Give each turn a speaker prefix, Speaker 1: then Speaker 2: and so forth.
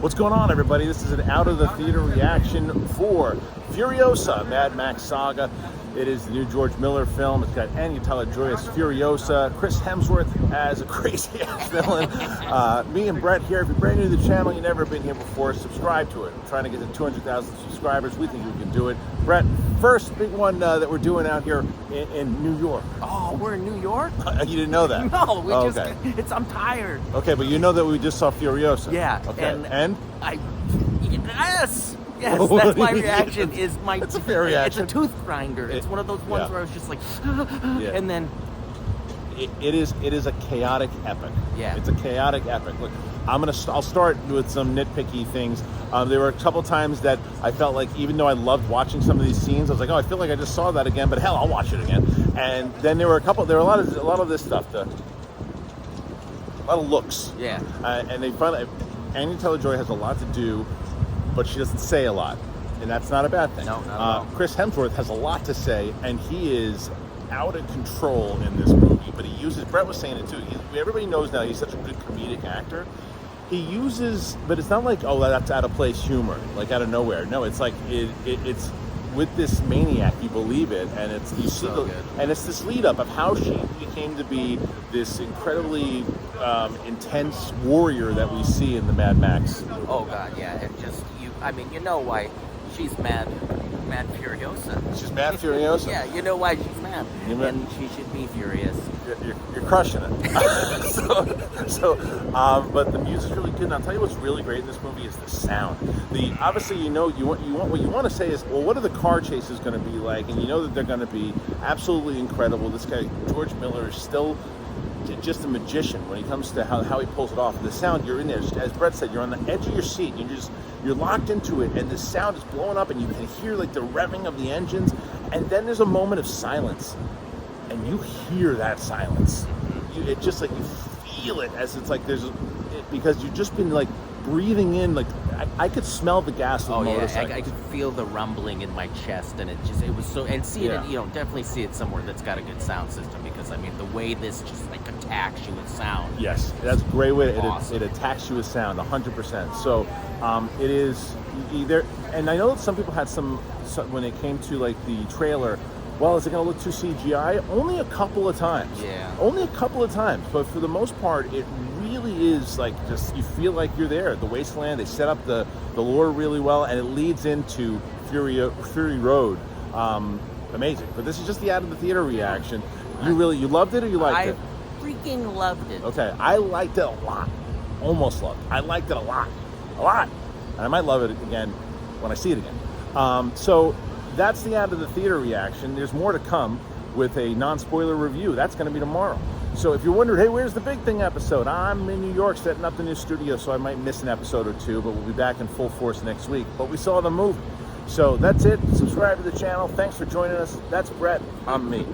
Speaker 1: What's going on, everybody? This is an out of the theater reaction for Furiosa, Mad Max Saga. It is the new George Miller film. It's got Anya Taylor-Joy as Furiosa, Chris Hemsworth as a crazy-ass villain. Me and Brett here. If you're brand new to the channel, you've never been here before, subscribe to it. I'm trying to get to 200,000 subscribers. We think we can do it. Brett, first big one that we're doing out here in New York.
Speaker 2: Oh, we're in New York?
Speaker 1: You didn't know that?
Speaker 2: No, I'm tired.
Speaker 1: Okay, but you know that we just saw Furiosa.
Speaker 2: Yeah.
Speaker 1: Okay,
Speaker 2: Yes, that's my reaction.
Speaker 1: It's a fair reaction.
Speaker 2: It's a tooth grinder. It's one of those ones where I was just like, and then
Speaker 1: it is a chaotic epic.
Speaker 2: Yeah,
Speaker 1: it's a chaotic epic. Look, I'll start with some nitpicky things. There were a couple times that I felt like, even though I loved watching some of these scenes, I was like, oh, I feel like I just saw that again. But hell, I'll watch it again. And then there were a lot of this stuff. A lot of looks.
Speaker 2: Yeah.
Speaker 1: And they finally, Anya Taylor-Joy has a lot to do, but she doesn't say a lot, and that's not a bad thing.
Speaker 2: No, not at all.
Speaker 1: Chris Hemsworth has a lot to say, and he is out of control in this movie. But he uses, Brett was saying it too, everybody knows now he's such a good comedic actor. He uses, but it's not like, oh, that's out of place humor, like out of nowhere. No, it's like, it's with this maniac, you believe it, and it's you see
Speaker 2: so
Speaker 1: and it's this lead up of how she became to be this incredibly intense warrior that we see in the Mad Max.
Speaker 2: Oh God, yeah, and just you know why she's mad Furiosa.
Speaker 1: She's mad Furiosa.
Speaker 2: Yeah, you know why she's mad, and she should be furious.
Speaker 1: You're crushing it. But the music's really good. And I'll tell you what's really great in this movie is the sound. Obviously, you want what you want to say is, well, what are the car chases going to be like? And you know that they're going to be absolutely incredible. This guy George Miller is still just a magician when it comes to how he pulls it off. And the sound, you're in there, as Brett said, you're on the edge of your seat. You're locked into it, and the sound is blowing up, and you can hear like the revving of the engines. And then there's a moment of silence, and you hear that silence. It just like you feel it as it's like because you've just been like breathing in, like I could smell the gas of the motorcycle.
Speaker 2: Yeah, I could feel the rumbling in my chest, and it was so, and see it, definitely see it somewhere that's got a good sound system, because the way this just like attacks you with sound.
Speaker 1: Yes, that's a great way.
Speaker 2: Awesome.
Speaker 1: It attacks you with sound, 100%. So it is either, and I know that some people had some when it came to like the trailer. Well, is it going to look too CGI? Only a couple of times.
Speaker 2: Yeah.
Speaker 1: Only a couple of times. But for the most part, it really is like just, you feel like you're there. The wasteland, they set up the lore really well, and it leads into Fury Road. Amazing. But this is just the out of the theater reaction. You loved it, or you liked it?
Speaker 2: I freaking loved it.
Speaker 1: Okay, I liked it a lot. Almost loved it. I liked it a lot. A lot. And I might love it again when I see it again. So that's the out of the theater reaction. There's more to come with a non-spoiler review. That's going to be tomorrow. So if you're wondering, hey, where's the Big Thing episode? I'm in New York setting up the new studio, so I might miss an episode or two, but we'll be back in full force next week. But we saw the movie. So that's it. Subscribe to the channel. Thanks for joining us. That's Brett. I'm me.